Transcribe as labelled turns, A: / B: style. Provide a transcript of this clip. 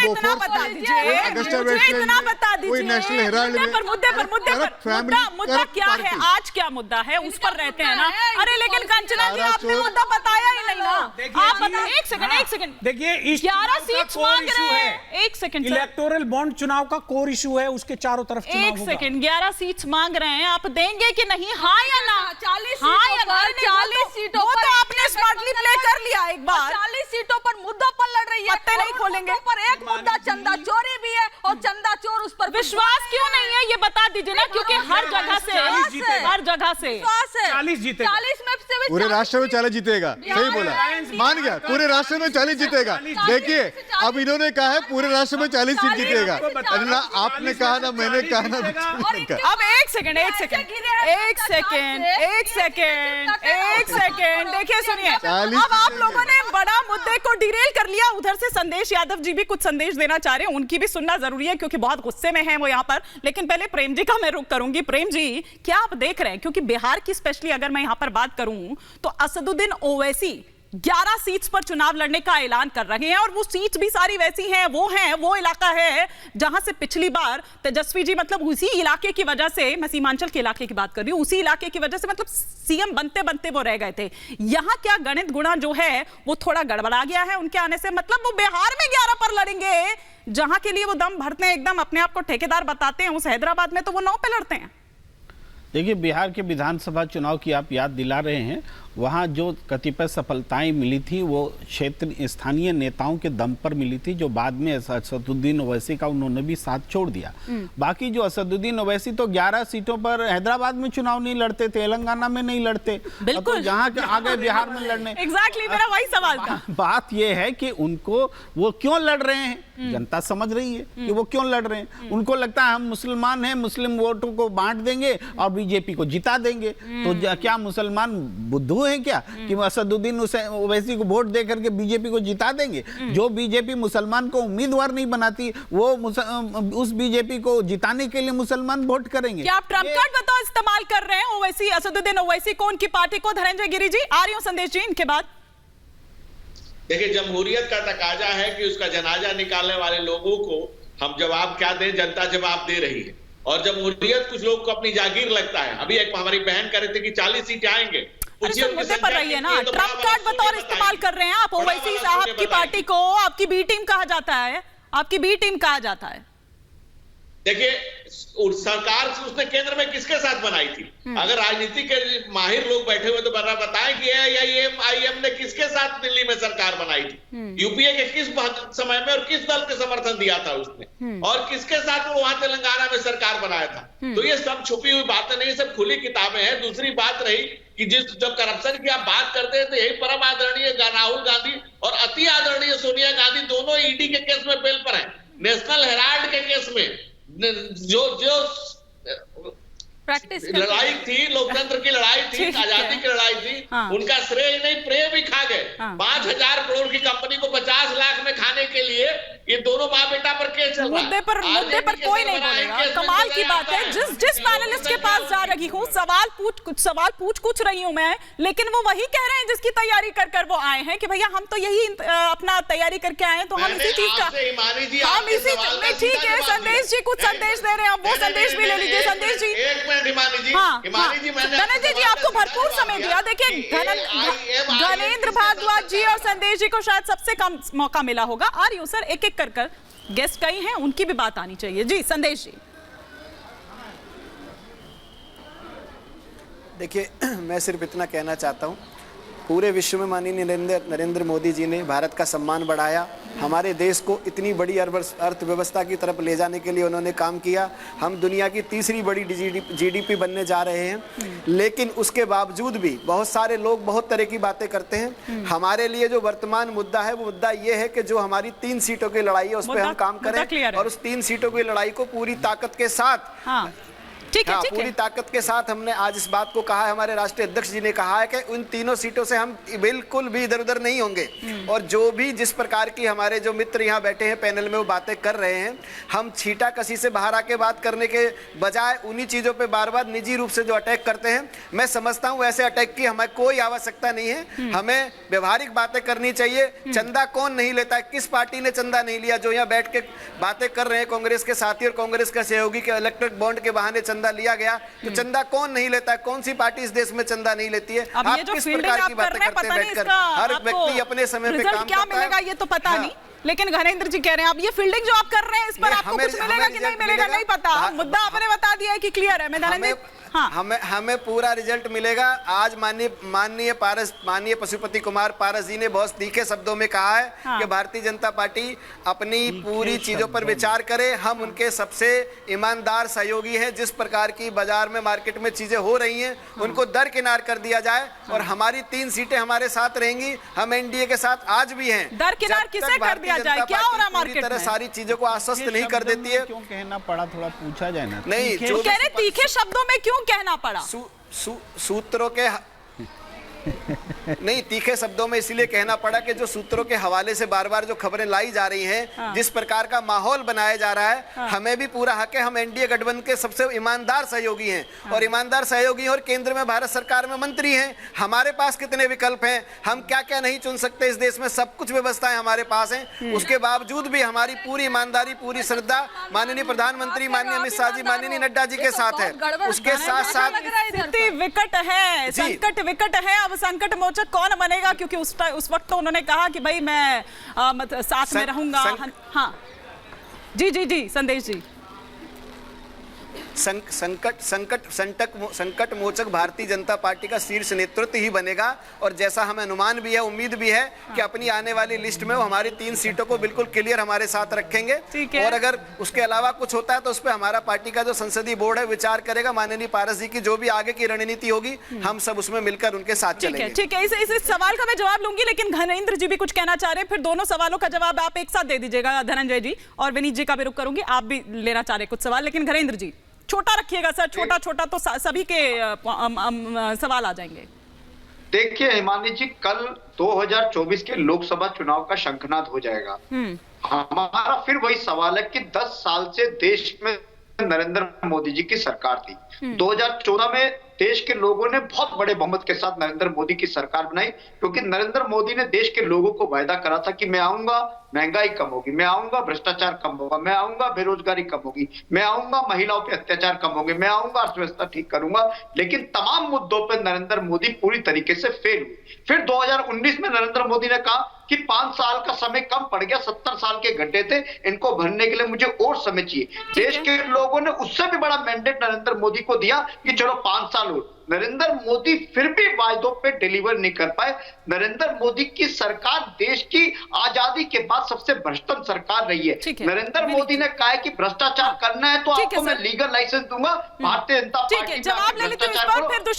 A: इतना बता दीजिए, मुझे इतना बता दीजिए
B: नेशनल हेराल्ड में
A: मुद्दा क्या है, आज क्या मुद्दा है उस पर रहते हैं ना। अरे लेकिन कंचना जी आपने मुद्दा बताया ही नहीं ना। आप बताइए, एक सेकंड
C: देखिए
A: 11 सीट्स मांग रहे हैं। एक सेकंड,
C: इलेक्टोरल बॉन्ड चुनाव का कोर इशू है, उसके चारों तरफ चुनाव
A: एक सेकंड, 11 सीट्स मांग रहे हैं, आप देंगे कि नहीं, हाँ या ना?
D: 40
A: हाँ या ना?
D: 40 सीटों
A: वो
D: पर
A: तो आपने स्मार्टली प्ले कर लिया एक बार।
D: 40 सीटों पर मुद्दा पर लड़ रही है,
A: पत्ते नहीं खोलेंगे।
D: पर एक मुद्दा चंदा चोरी भी है और चंदा चोर उस पर
A: विश्वास क्यों नहीं है ये बता दीजिए ना, क्योंकि हर जगह से
C: 40 जीते,
D: 40 में से भी
B: पूरे राष्ट्र में 40 जीतेगा। सही बोला, मान गया, पूरे राष्ट्र में 40 जीतेगा। देखिए अब इन्होंने कहा है पूरे राष्ट्र में 40 सीट जीतेगा। अल्लाह, आपने कहा ना, मैंने कहा ना।
A: अब एक सेकंड देखिए सुनिए, अब आप लोगों ने बड़ा मुद्दे को डिरेल कर लिया। उधर से संदेश यादव जी भी कुछ संदेश देना चाह रहे हैं, उनकी भी सुनना जरूरी है क्योंकि बहुत गुस्से में हैं वो यहाँ पर। लेकिन पहले प्रेम जी का मैं रुख करूंगी। प्रेम जी, क्या आप देख रहे हैं, क्योंकि बिहार की स्पेशली अगर मैं यहाँ पर बात करूं तो असदुद्दीन ओवैसी 11 सीट्स पर चुनाव लड़ने का ऐलान कर रहे हैं और वो सीट्स भी सारी वैसी हैं, वो इलाका है जहां से पिछली बार तेजस्वी जी, मतलब उसी इलाके की वजह से, मैं सीमांचल के इलाके की बात कर रही हूं, उसी इलाके की वजह से मतलब सीएम बनते बनते वो रह गए थे। यहां क्या गणित गुणा जो है वो थोड़ा गड़बड़ा गया है उनके आने से, मतलब वो बिहार में 11 पर लड़ेंगे जहां के लिए वो दम भरते हैं, एकदम अपने आप को ठेकेदार बताते हैं, उस हैदराबाद में तो वो 9 पे लड़ते हैं।
E: देखिए, बिहार के विधानसभा चुनाव की आप याद दिला रहे हैं, वहाँ जो कतिपय सफलताएं मिली थी वो क्षेत्र स्थानीय नेताओं के दम पर मिली थी, जो बाद में असदुद्दीन ओवैसी का उन्होंने भी साथ छोड़ दिया। बाकी जो असदुद्दीन ओवैसी तो 11 सीटों पर हैदराबाद में चुनाव नहीं लड़ते, तेलंगाना में नहीं लड़ते,
A: बिल्कुल,
E: तो जहाँ के आगे बिहार में लड़ने।
A: एग्जैक्टली, मेरा वही सवाल था।
E: बात यह है कि उनको वो क्यों लड़ रहे हैं, जनता समझ रही है कि वो क्यों लड़ रहे हैं। उनको लगता है हम मुसलमान हैं, मुस्लिम वोटों को बांट देंगे और बीजेपी को जिता देंगे। तो क्या मुसलमान बुद्धू हैं क्या कि असदुद्दीन ओवैसी को वोट दे करके बीजेपी को जिता देंगे? जो बीजेपी मुसलमान को उम्मीदवार नहीं बनाती, वो उस बीजेपी को जिताने के लिए मुसलमान वोट करेंगे।
A: क्या आप ट्रम्प कार्ड बताओ इस्तेमाल कर रहे हैं ओवैसी, असदुद्दीन ओवैसी को, उनकी पार्टी को? धनंजय गिरी जी, आ रही हूं संदेश जी इनके बाद।
F: देखिए, जमहूरियत का तकाजा है कि उसका जनाजा निकालने वाले लोगों को हम जवाब क्या दें, जनता जवाब दे रही है। और जमहूरियत कुछ लोग को अपनी जागीर लगता है। अभी एक हमारी बहन कह रही थी कि 40 सीटें आएंगे,
A: मुद्दे पर रही है ना, ट्रम्प कार्ड बतौर इस्तेमाल कर रहे हैं आप ओवैसी साहब की पार्टी को। आपकी बी टीम कहा जाता है, आपकी बी टीम कहा जाता है।
F: देखिए, सरकार उसने केंद्र में किसके साथ बनाई थी? अगर राजनीति के माहिर लोग बैठे हुए तो बताएं कि AIM ने किसके साथ दिल्ली में सरकार बनाई थी, यूपीए के किस समय में और किस दल के समर्थन दिया था उसने, और किसके साथ वो वहां तेलंगाना में सरकार बनाया था। तो ये सब छुपी हुई बातें नहीं, सब खुली किताबें हैं। दूसरी बात रही कि जब करप्शन की आप बात करते हैं तो यही परम आदरणीय राहुल गांधी और अति आदरणीय सोनिया गांधी दोनों ईडी के केस में बेल पर हैं। नेशनल हेराल्ड के केस में जो
D: प्रैक्टिस
F: लड़ाई थी, लोकतंत्र की लड़ाई थी, आजादी की लड़ाई थी, उनका श्रेय नहीं प्रेम ही खा गए। 5,000 करोड़ की कंपनी को 50 लाख में खाने के लिए ये दोनों माँ बेटा पर केस चल रहा है।
A: मुद्दे पर कोई नहीं बोलेगा। कमाल की बात है, जिस पैनलिस्ट के पास जा रही हूँ, सवाल पूछ रही हूँ मैं, लेकिन वो वही कह रहे हैं जिसकी तैयारी कर वो आए हैं कि भैया हम तो यही अपना तैयारी करके आए हैं, तो हम इसी चीज का, हम इसी में। ठीक है, संदेश जी कुछ संदेश दे रहे हैं, वो संदेश भी ले लीजिए। संदेश जी, धनंजय जी आपको भरपूर समय दिया। देखिए, धनेंद्र भारद्वाज जी और संदेश जी को शायद सबसे कम मौका मिला होगा। आ रही हूँ सर, एक एक कर गेस्ट कई हैं, उनकी भी बात आनी चाहिए। जी संदेश जी।
G: देखिए, मैं सिर्फ इतना कहना चाहता हूँ, पूरे विश्व में माननीय नरेंद्र मोदी जी ने भारत का सम्मान बढ़ाया, हमारे देश को इतनी बड़ी अर्थव्यवस्था की तरफ ले जाने के लिए उन्होंने काम किया। हम दुनिया की तीसरी बड़ी GDP बनने जा रहे हैं, लेकिन उसके बावजूद भी बहुत सारे लोग बहुत तरह की बातें करते हैं। हमारे लिए जो वर्तमान मुद्दा है वो मुद्दा ये है कि जो हमारी 3 सीटों की लड़ाई है उस पर हम काम करें और उस 3 सीटों की लड़ाई को पूरी ताकत के साथ
A: ठीक है,
G: हाँ,
A: ठीक है।
G: पूरी ताकत के साथ हमने आज इस बात को कहा है, हमारे राष्ट्रीय अध्यक्ष जी ने कहा है कि उन तीनों सीटों से हम बिल्कुल भी इधर उधर नहीं होंगे। और जो भी जिस प्रकार की हमारे जो मित्र यहाँ बैठे हैं पैनल में वो बातें कर रहे हैं, हम छीटा कसी से बाहर आके बात करने के बजाय उन्हीं चीजों पे बार बार निजी रूप से जो अटैक करते हैं, मैं समझता हूँ ऐसे अटैक की हमें कोई आवश्यकता नहीं है। हमें व्यवहारिक बातें करनी चाहिए। चंदा कौन नहीं लेता है, किस पार्टी ने चंदा नहीं लिया? जो यहाँ बैठ के बातें कर रहे हैं कांग्रेस के साथी और कांग्रेस का सहयोगी के इलेक्ट्रिक बॉन्ड के बहाने चंदा लिया गया, तो चंदा कौन नहीं लेता है? कौन सी पार्टी इस देश में चंदा नहीं लेती है?
A: अब
G: आप
A: ये जो
G: किस
A: फील्डिंग
G: प्रकार
A: आप
G: की
A: कर
G: बातें
A: रहे हैं,
G: करते
A: पता
G: हैं
A: नहीं
G: बैठकर?
A: इसका
G: हर
A: आपको
G: व्यक्ति अपने समय पे
A: रिजल्ट
G: काम
A: क्या
G: करता है।
A: मिलेगा ये तो पता
G: हाँ।
A: नहीं, लेकिन घनेंद्र जी कह रहे हैं अब ये फील्डिंग जो आप कर रहे हैं इस पर आपको कुछ मिलेगा कि नहीं मिलेगा नहीं पता। मुद्दा आपने बता दिया है कि क्लियर है। मैदान हाँ,
G: हमें पूरा रिजल्ट मिलेगा। आज माननीय पशुपति कुमार पारस जी ने बहुत तीखे शब्दों में कहा है
A: हाँ।
G: कि भारतीय जनता पार्टी अपनी पूरी चीजों पर विचार करे। हम उनके सबसे ईमानदार सहयोगी हैं। जिस प्रकार की बाजार में मार्केट में चीजें हो रही हैं उनको दरकिनार कर दिया जाए और हमारी 3 सीटें हमारे साथ रहेंगी। हम एनडीए के साथ आज भी हैं।
A: दरकिनार किसे कर दिया जाए? क्या हो रहा मार्केट में?
G: सारी चीजों को आश्वस्त नहीं कर देती है।
E: क्यों कहना पड़ा, थोड़ा पूछा जाए ना।
G: नहीं,
A: जो कह रहे तीखे शब्दों में क्यों कहना पड़ा?
G: सूत्रों के नहीं, तीखे शब्दों में इसलिए कहना पड़ा कि जो सूत्रों के हवाले से बार बार जो खबरें लाई जा रही हैं,
A: हाँ।
G: जिस प्रकार का माहौल बनाया जा रहा है,
A: हाँ।
G: हमें भी पूरा हक है। हम एनडीए गठबंधन के सबसे ईमानदार सहयोगी हैं। हाँ। और ईमानदार सहयोगी हैं और केंद्र में भारत सरकार में मंत्री हैं। हमारे पास कितने विकल्प हैं, हम क्या क्या नहीं चुन सकते। इस देश में सब कुछ व्यवस्थाएं हमारे पास हैं। उसके बावजूद भी हमारी पूरी ईमानदारी, पूरी श्रद्धा माननीय प्रधानमंत्री, माननीय अमित शाह जी, माननीय नड्डा जी के साथ है। उसके साथ साथ
A: स्थिति विकट है, संकट विकट है। अब संकट मोचक कौन बनेगा? क्योंकि उस वक्त तो उन्होंने कहा कि भाई मैं साथ में रहूंगा। हाँ जी संदेश जी।
G: संकट मोचक भारतीय जनता पार्टी का शीर्ष नेतृत्व ही बनेगा। और जैसा हमें अनुमान भी है, उम्मीद भी है कि अपनी आने वाली लिस्ट में वो हमारी 3 सीटों को बिल्कुल क्लियर हमारे साथ रखेंगे। और अगर उसके अलावा कुछ होता है तो उस पर हमारा पार्टी का जो संसदीय बोर्ड है विचार करेगा। माननीय पारस जी की जो भी आगे की रणनीति होगी, हम सब उसमें मिलकर उनके साथ चलेंगे।
A: ठीक है, इस सवाल का मैं जवाब लूंगी, लेकिन घनेंद्र जी भी कुछ कहना चाह रहे हैं। फिर दोनों सवालों का जवाब आप एक साथ दे दीजिएगा। धनंजय जी और विनीत जी का भी रुख करूंगी। आप भी लेना चाह रहे कुछ सवाल, लेकिन घनेंद्र जी छोटा रखिएगा सर। छोटा तो सभी के सवाल आ जाएंगे।
H: देखिए हिमानी जी, कल 2024 के लोकसभा चुनाव का शंखनाद हो जाएगा। हमारा फिर वही सवाल है कि 10 साल से देश में नरेंद्र मोदी जी की सरकार थी। 2014 में देश के लोगों ने बहुत बड़े बहुमत के साथ नरेंद्र मोदी की सरकार बनाई, क्योंकि नरेंद्र मोदी ने देश के लोगों को वायदा करा था कि मैं आऊंगा, महंगाई कम होगी, मैं आऊंगा, भ्रष्टाचार कम होगा, मैं आऊंगा, बेरोजगारी कम होगी, मैं आऊंगा, महिलाओं पे अत्याचार कम होंगे, मैं आऊंगा, अर्थव्यवस्था ठीक करूंगा। लेकिन तमाम मुद्दों पर नरेंद्र मोदी पूरी तरीके से फेल हुए। फिर 2019 में नरेंद्र मोदी ने कहा कि 5 साल का समय कम पड़ गया, 70 साल के गड्ढे थे, इनको भरने के लिए मुझे और समय चाहिए। देश के लोगों ने उससे भी बड़ा मैंडेट नरेंद्र मोदी को दिया कि चलो 5 साल हो। नरेंद्र मोदी फिर भी वायदों पे डिलीवर नहीं कर पाए। नरेंद्र मोदी की सरकार देश की आजादी के बाद सबसे भ्रष्टतम सरकार रही है। नरेंद्र मोदी ने कहा है कि भ्रष्टाचार करना है तो आपको मैं लीगल लाइसेंस दूंगा। भारतीय जनता पार्टी
A: जवाब ले लेते हैं इस पर, फिर